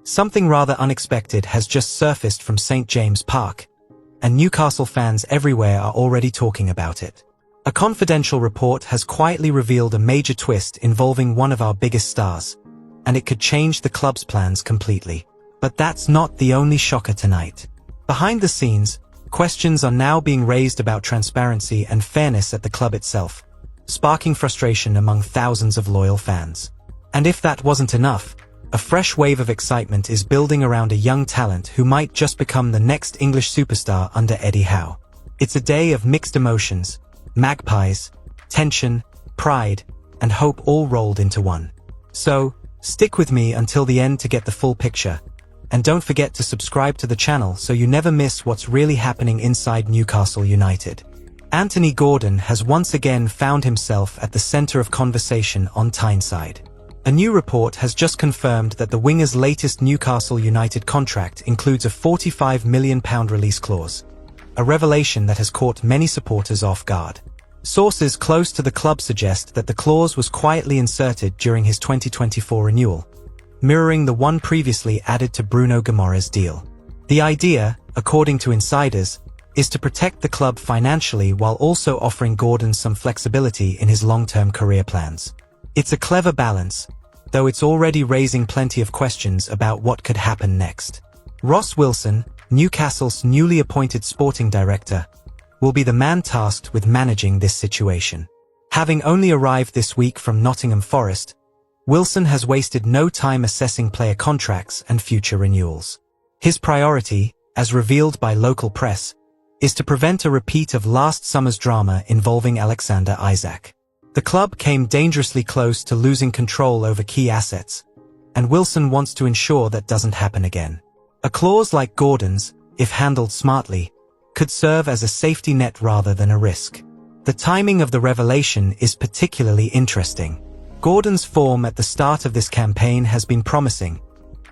Something rather unexpected has just surfaced from St. James Park, and Newcastle fans everywhere are already talking about it. A confidential report has quietly revealed a major twist involving one of our biggest stars, and it could change the club's plans completely. But that's not the only shocker tonight. Behind the scenes, questions are now being raised about transparency and fairness at the club itself, sparking frustration among thousands of loyal fans. And if that wasn't enough, a fresh wave of excitement is building around a young talent who might just become the next English superstar under Eddie Howe. It's a day of mixed emotions, Magpies, tension, pride, and hope all rolled into one. So, stick with me until the end to get the full picture. And don't forget to subscribe to the channel so you never miss what's really happening inside Newcastle United. Anthony Gordon has once again found himself at the center of conversation on Tyneside. A new report has just confirmed that the winger's latest Newcastle United contract includes a £45 million release clause, a revelation that has caught many supporters off guard. Sources close to the club suggest that the clause was quietly inserted during his 2024 renewal, mirroring the one previously added to Bruno Guimaraes' deal. The idea, according to insiders, is to protect the club financially while also offering Gordon some flexibility in his long-term career plans. It's a clever balance, though it's already raising plenty of questions about what could happen next. Ross Wilson, Newcastle's newly appointed sporting director, will be the man tasked with managing this situation. Having only arrived this week from Nottingham Forest, Wilson has wasted no time assessing player contracts and future renewals. His priority, as revealed by local press, is to prevent a repeat of last summer's drama involving Alexander Isak. The club came dangerously close to losing control over key assets, and Wilson wants to ensure that doesn't happen again. A clause like Gordon's, if handled smartly, could serve as a safety net rather than a risk. The timing of the revelation is particularly interesting. Gordon's form at the start of this campaign has been promising,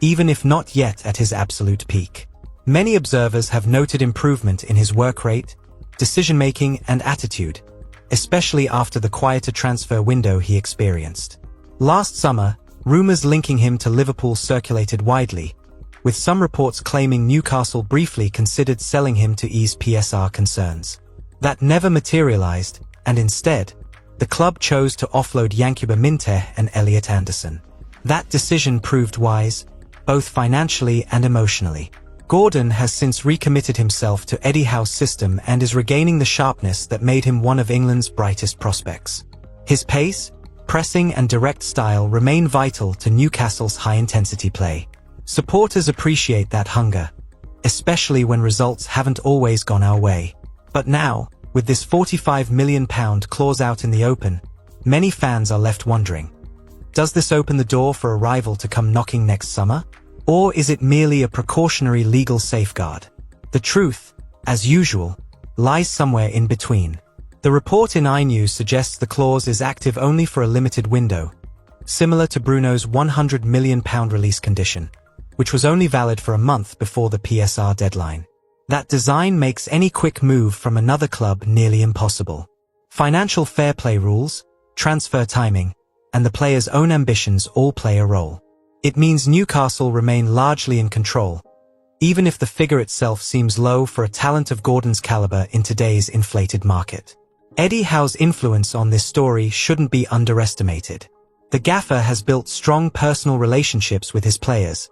even if not yet at his absolute peak. Many observers have noted improvement in his work rate, decision-making, and attitude, especially after the quieter transfer window he experienced. Last summer, rumors linking him to Liverpool circulated widely, with some reports claiming Newcastle briefly considered selling him to ease PSR concerns. That never materialized, and instead, the club chose to offload Yankuba Minteh and Elliot Anderson. That decision proved wise, both financially and emotionally. Gordon has since recommitted himself to Eddie Howe's system and is regaining the sharpness that made him one of England's brightest prospects. His pace, pressing and direct style remain vital to Newcastle's high-intensity play. Supporters appreciate that hunger, especially when results haven't always gone our way. But now, with this £45 million clause out in the open, many fans are left wondering, does this open the door for a rival to come knocking next summer? Or is it merely a precautionary legal safeguard? The truth, as usual, lies somewhere in between. The report in iNews suggests the clause is active only for a limited window, similar to Bruno's £100 million release condition, which was only valid for a month before the PSR deadline. That design makes any quick move from another club nearly impossible. Financial fair play rules, transfer timing, and the player's own ambitions all play a role. It means Newcastle remain largely in control, even if the figure itself seems low for a talent of Gordon's caliber in today's inflated market. Eddie Howe's influence on this story shouldn't be underestimated. The gaffer has built strong personal relationships with his players,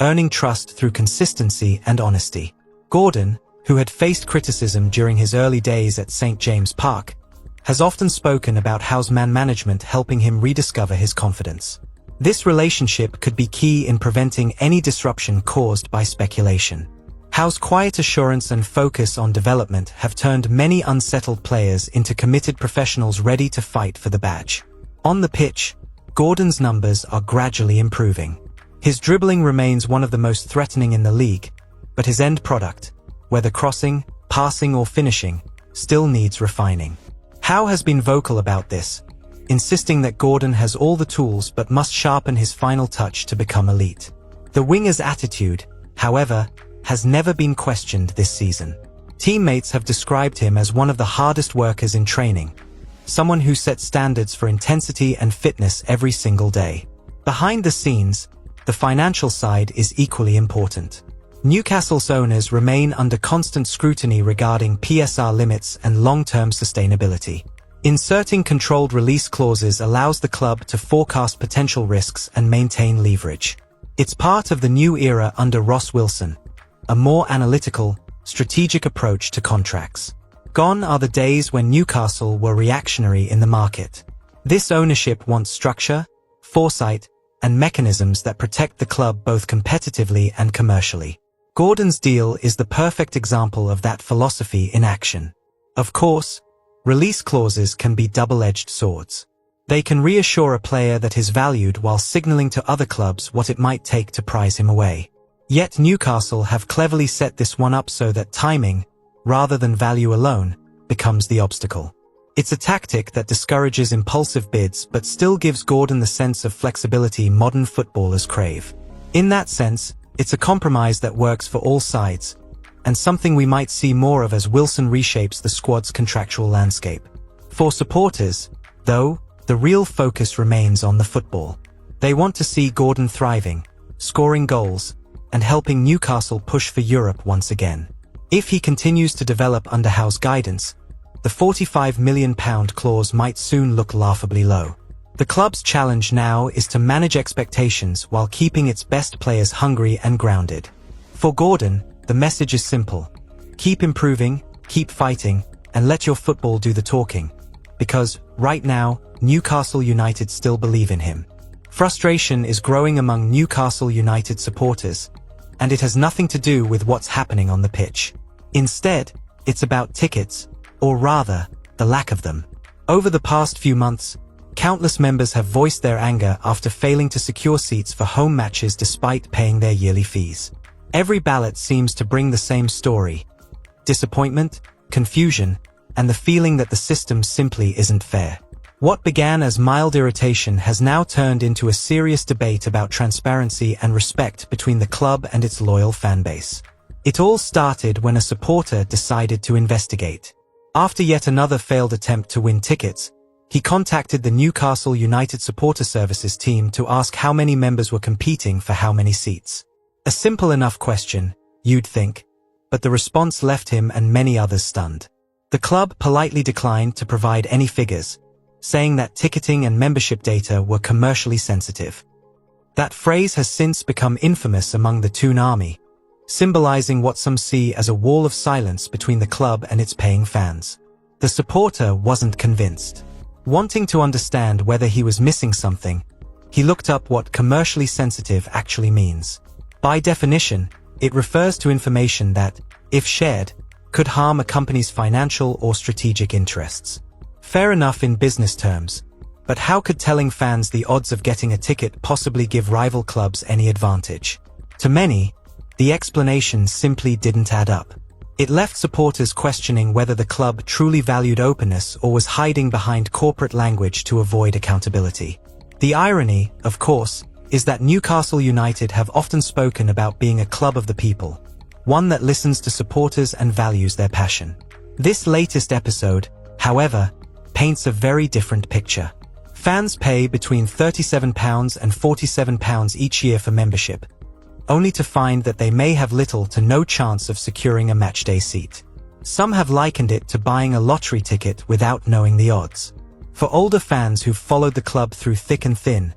earning trust through consistency and honesty. Gordon, who had faced criticism during his early days at St. James Park, has often spoken about Howe's man management helping him rediscover his confidence. This relationship could be key in preventing any disruption caused by speculation. Howe's quiet assurance and focus on development have turned many unsettled players into committed professionals ready to fight for the badge. On the pitch, Gordon's numbers are gradually improving. His dribbling remains one of the most threatening in the league, but his end product, whether crossing, passing or finishing, still needs refining. Howe has been vocal about this, insisting that Gordon has all the tools but must sharpen his final touch to become elite. The winger's attitude, however, has never been questioned this season. Teammates have described him as one of the hardest workers in training, someone who sets standards for intensity and fitness every single day. Behind the scenes, the financial side is equally important. Newcastle's owners remain under constant scrutiny regarding PSR limits and long-term sustainability. Inserting controlled release clauses allows the club to forecast potential risks and maintain leverage. It's part of the new era under Ross Wilson, a more analytical, strategic approach to contracts. Gone are the days when Newcastle were reactionary in the market. This ownership wants structure, foresight, and mechanisms that protect the club both competitively and commercially. Gordon's deal is the perfect example of that philosophy in action. Of course, release clauses can be double-edged swords. They can reassure a player that is valued while signaling to other clubs what it might take to prize him away. Yet Newcastle have cleverly set this one up so that timing, rather than value alone, becomes the obstacle. It's a tactic that discourages impulsive bids but still gives Gordon the sense of flexibility modern footballers crave. In that sense, it's a compromise that works for all sides, and something we might see more of as Wilson reshapes the squad's contractual landscape. For supporters, though, the real focus remains on the football. They want to see Gordon thriving, scoring goals, and helping Newcastle push for Europe once again. If he continues to develop under Howe's guidance, the £45 million clause might soon look laughably low. The club's challenge now is to manage expectations while keeping its best players hungry and grounded. For Gordon, the message is simple. Keep improving, keep fighting, and let your football do the talking. Because, right now, Newcastle United still believe in him. Frustration is growing among Newcastle United supporters, and it has nothing to do with what's happening on the pitch. Instead, it's about tickets, or rather, the lack of them. Over the past few months, countless members have voiced their anger after failing to secure seats for home matches despite paying their yearly fees. Every ballot seems to bring the same story: disappointment, confusion, and the feeling that the system simply isn't fair. What began as mild irritation has now turned into a serious debate about transparency and respect between the club and its loyal fanbase. It all started when a supporter decided to investigate. After yet another failed attempt to win tickets, he contacted the Newcastle United Supporter Services team to ask how many members were competing for how many seats. A simple enough question, you'd think, but the response left him and many others stunned. The club politely declined to provide any figures, saying that ticketing and membership data were commercially sensitive. That phrase has since become infamous among the Toon Army, symbolizing what some see as a wall of silence between the club and its paying fans. The supporter wasn't convinced. Wanting to understand whether he was missing something, he looked up what commercially sensitive actually means. By definition, it refers to information that, if shared, could harm a company's financial or strategic interests. Fair enough in business terms, but how could telling fans the odds of getting a ticket possibly give rival clubs any advantage? To many, the explanation simply didn't add up. It left supporters questioning whether the club truly valued openness or was hiding behind corporate language to avoid accountability. The irony, of course, is that Newcastle United have often spoken about being a club of the people, one that listens to supporters and values their passion. This latest episode, however, paints a very different picture. Fans pay between £37 and £47 each year for membership, only to find that they may have little to no chance of securing a matchday seat. Some have likened it to buying a lottery ticket without knowing the odds. For older fans who've followed the club through thick and thin,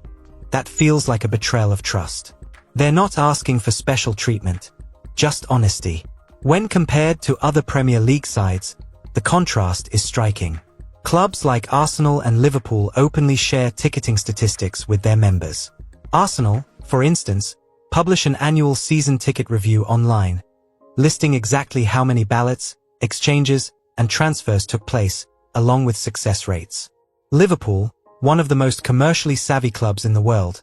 that feels like a betrayal of trust. They're not asking for special treatment, just honesty. When compared to other Premier League sides, the contrast is striking. Clubs like Arsenal and Liverpool openly share ticketing statistics with their members. Arsenal, for instance, publish an annual season ticket review online, listing exactly how many ballots, exchanges, and transfers took place, along with success rates. Liverpool, one of the most commercially savvy clubs in the world,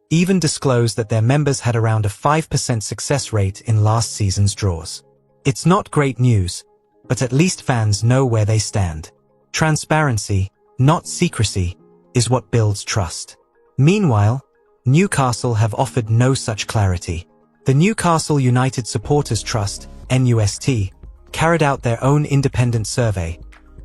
even disclosed that their members had around a 5% success rate in last season's draws. It's not great news, but at least fans know where they stand. Transparency, not secrecy, is what builds trust. Meanwhile, Newcastle have offered no such clarity. The Newcastle United Supporters Trust, NUST, carried out their own independent survey,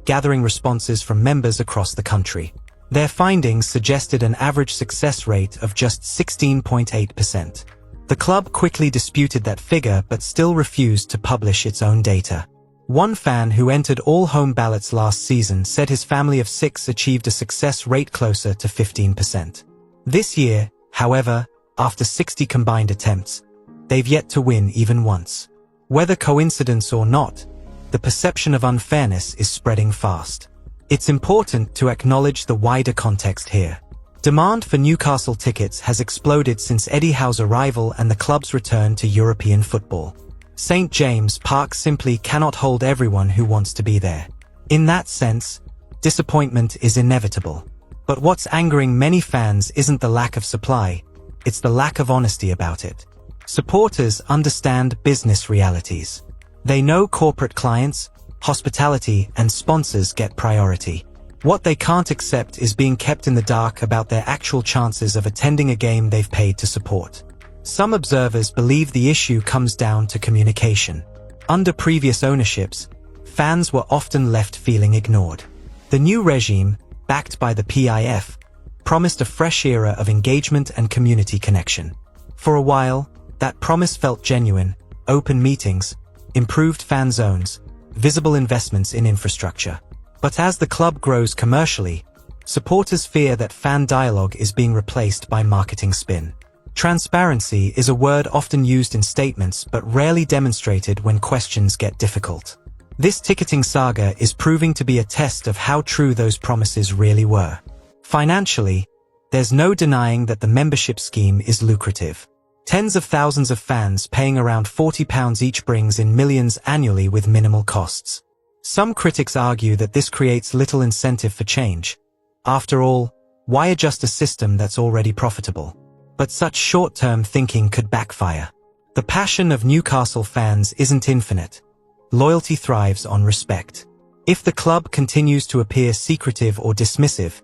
gathering responses from members across the country. Their findings suggested an average success rate of just 16.8%. The club quickly disputed that figure but still refused to publish its own data. One fan who entered all home ballots last season said his family of 6 achieved a success rate closer to 15%. This year, however, after 60 combined attempts, they've yet to win even once. Whether coincidence or not, the perception of unfairness is spreading fast. It's important to acknowledge the wider context here. Demand for Newcastle tickets has exploded since Eddie Howe's arrival and the club's return to European football. St. James Park simply cannot hold everyone who wants to be there. In that sense, disappointment is inevitable. But what's angering many fans isn't the lack of supply, it's the lack of honesty about it. Supporters understand business realities. They know corporate clients, hospitality, and sponsors get priority. What they can't accept is being kept in the dark about their actual chances of attending a game they've paid to support. Some observers believe the issue comes down to communication. Under previous ownerships, fans were often left feeling ignored. The new regime, backed by the PIF, promised a fresh era of engagement and community connection. For a while, that promise felt genuine: open meetings, improved fan zones, visible investments in infrastructure. But as the club grows commercially, supporters fear that fan dialogue is being replaced by marketing spin. Transparency is a word often used in statements but rarely demonstrated when questions get difficult. This ticketing saga is proving to be a test of how true those promises really were. Financially, there's no denying that the membership scheme is lucrative. Tens of thousands of fans paying around £40 each brings in millions annually with minimal costs. Some critics argue that this creates little incentive for change. After all, why adjust a system that's already profitable? But such short-term thinking could backfire. The passion of Newcastle fans isn't infinite. Loyalty thrives on respect. If the club continues to appear secretive or dismissive,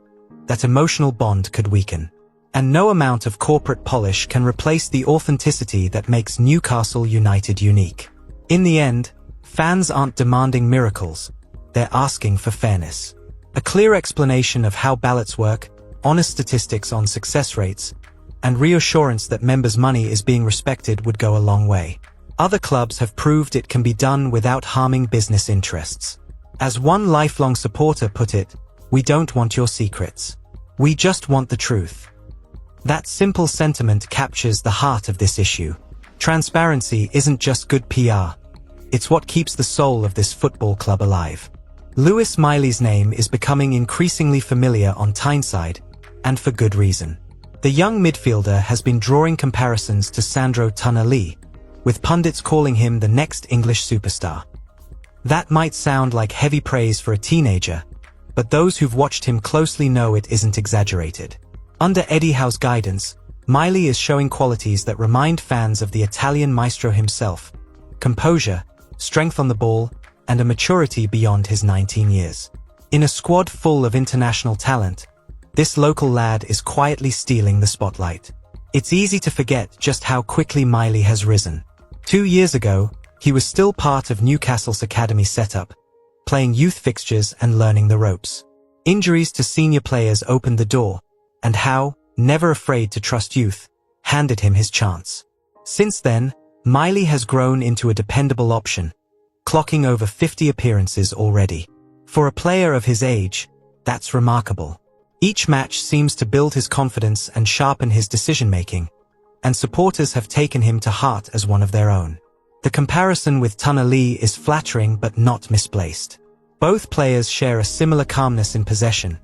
that emotional bond could weaken. And no amount of corporate polish can replace the authenticity that makes Newcastle United unique. In the end, fans aren't demanding miracles, they're asking for fairness. A clear explanation of how ballots work, honest statistics on success rates, and reassurance that members' money is being respected would go a long way. Other clubs have proved it can be done without harming business interests. As one lifelong supporter put it, "We don't want your secrets. We just want the truth." That simple sentiment captures the heart of this issue. Transparency isn't just good PR. It's what keeps the soul of this football club alive. Lewis Miley's name is becoming increasingly familiar on Tyneside, and for good reason. The young midfielder has been drawing comparisons to Sandro Tonali, with pundits calling him the next English superstar. That might sound like heavy praise for a teenager, but those who've watched him closely know it isn't exaggerated. Under Eddie Howe's guidance, Miley is showing qualities that remind fans of the Italian maestro himself: composure, strength on the ball, and a maturity beyond his 19 years. In a squad full of international talent, this local lad is quietly stealing the spotlight. It's easy to forget just how quickly Miley has risen. 2 years ago, he was still part of Newcastle's academy setup, playing youth fixtures and learning the ropes. Injuries to senior players opened the door, and Howe, never afraid to trust youth, handed him his chance. Since then, Miley has grown into a dependable option, clocking over 50 appearances already. For a player of his age, that's remarkable. Each match seems to build his confidence and sharpen his decision-making, and supporters have taken him to heart as one of their own. The comparison with Tonali is flattering but not misplaced. Both players share a similar calmness in possession,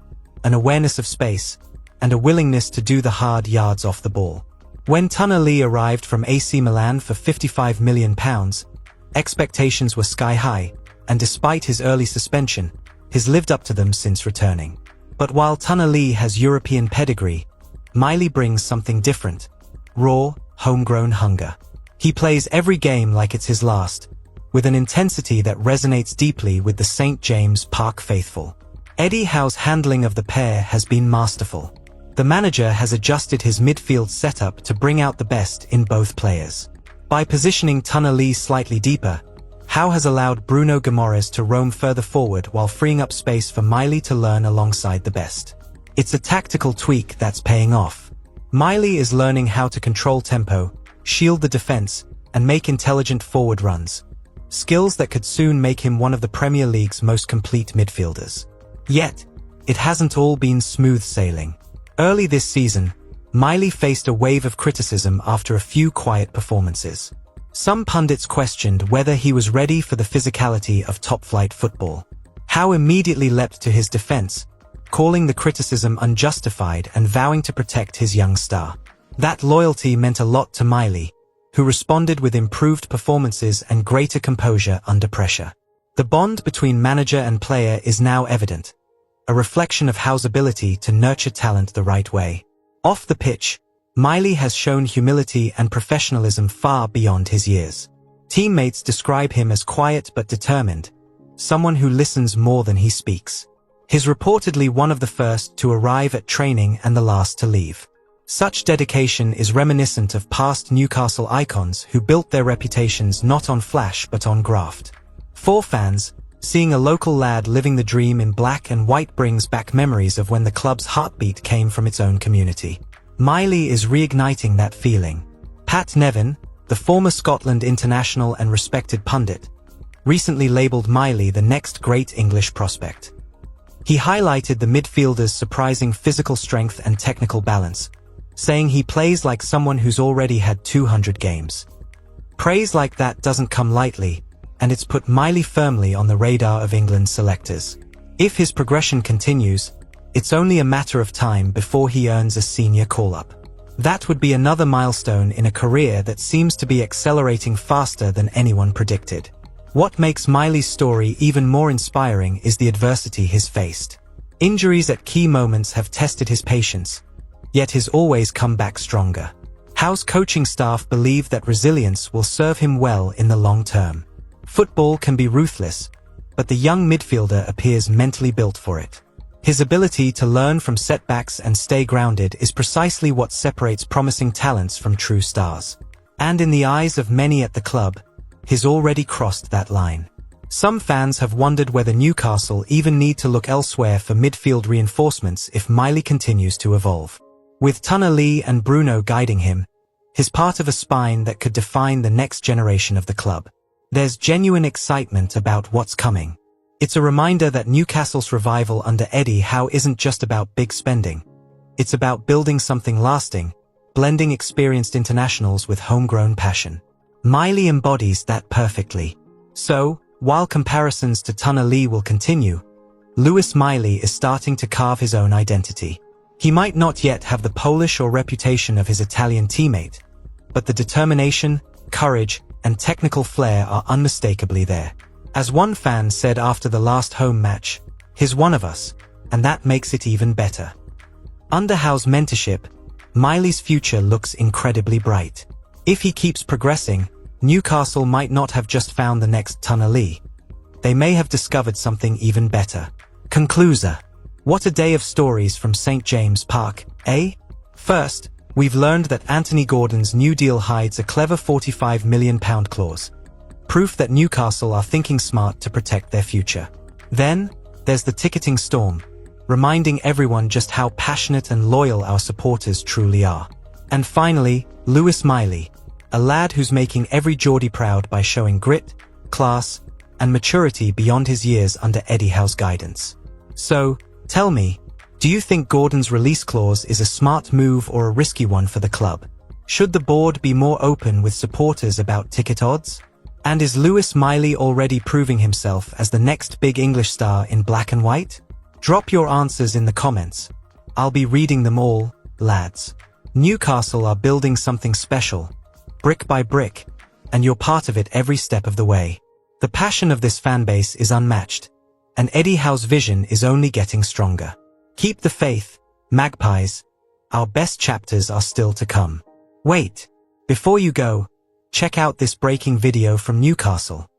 an awareness of space, and a willingness to do the hard yards off the ball. When Tonali arrived from AC Milan for £55 million, expectations were sky-high, and despite his early suspension, he's lived up to them since returning. But while Tonali has European pedigree, Miley brings something different: raw, homegrown hunger. He plays every game like it's his last, with an intensity that resonates deeply with the St. James Park faithful. Eddie Howe's handling of the pair has been masterful. The manager has adjusted his midfield setup to bring out the best in both players. By positioning Tonali slightly deeper, Howe has allowed Bruno Guimaraes to roam further forward while freeing up space for Miley to learn alongside the best. It's a tactical tweak that's paying off. Miley is learning how to control tempo, shield the defense, and make intelligent forward runs. Skills that could soon make him one of the Premier League's most complete midfielders. Yet, it hasn't all been smooth sailing. Early this season, Miley faced a wave of criticism after a few quiet performances. Some pundits questioned whether he was ready for the physicality of top-flight football. Howe immediately leapt to his defense, calling the criticism unjustified and vowing to protect his young star. That loyalty meant a lot to Miley, who responded with improved performances and greater composure under pressure. The bond between manager and player is now evident, a reflection of Howe's ability to nurture talent the right way. Off the pitch, Miley has shown humility and professionalism far beyond his years. Teammates describe him as quiet but determined, someone who listens more than he speaks. He's reportedly one of the first to arrive at training and the last to leave. Such dedication is reminiscent of past Newcastle icons who built their reputations not on flash but on graft. For fans, seeing a local lad living the dream in black and white brings back memories of when the club's heartbeat came from its own community. Miley is reigniting that feeling. Pat Nevin, the former Scotland international and respected pundit, recently labelled Miley the next great English prospect. He highlighted the midfielder's surprising physical strength and technical balance, saying he plays like someone who's already had 200 games. Praise like that doesn't come lightly, and it's put Miley firmly on the radar of England's selectors. If his progression continues, it's only a matter of time before he earns a senior call-up. That would be another milestone in a career that seems to be accelerating faster than anyone predicted. What makes Miley's story even more inspiring is the adversity he's faced. Injuries at key moments have tested his patience, yet he's always come back stronger. Howe's coaching staff believe that resilience will serve him well in the long term. Football can be ruthless, but the young midfielder appears mentally built for it. His ability to learn from setbacks and stay grounded is precisely what separates promising talents from true stars. And in the eyes of many at the club, he's already crossed that line. Some fans have wondered whether Newcastle even need to look elsewhere for midfield reinforcements if Miley continues to evolve. With Toon Army and Bruno guiding him, he's part of a spine that could define the next generation of the club. There's genuine excitement about what's coming. It's a reminder that Newcastle's revival under Eddie Howe isn't just about big spending. It's about building something lasting, blending experienced internationals with homegrown passion. Miley embodies that perfectly. So, while comparisons to Toon Army will continue, Lewis Miley is starting to carve his own identity. He might not yet have the polish or reputation of his Italian teammate, but the determination, courage, and technical flair are unmistakably there. As one fan said after the last home match, "He's one of us, and that makes it even better." Under Howe's mentorship, Miley's future looks incredibly bright. If he keeps progressing, Newcastle might not have just found the next Toon Army. They may have discovered something even better. Conclusion. What a day of stories from St. James Park, eh? First, we've learned that Anthony Gordon's new deal hides a clever £45 million clause. Proof that Newcastle are thinking smart to protect their future. Then, there's the ticketing storm, reminding everyone just how passionate and loyal our supporters truly are. And finally, Lewis Miley, a lad who's making every Geordie proud by showing grit, class, and maturity beyond his years under Eddie Howe's guidance. So, tell me, do you think Gordon's release clause is a smart move or a risky one for the club? Should the board be more open with supporters about ticket odds? And is Lewis Miley already proving himself as the next big English star in black and white? Drop your answers in the comments. I'll be reading them all, lads. Newcastle are building something special, brick by brick, and you're part of it every step of the way. The passion of this fanbase is unmatched, and Eddie Howe's vision is only getting stronger. Keep the faith, Magpies. Our best chapters are still to come. Wait, before you go, check out this breaking video from Newcastle.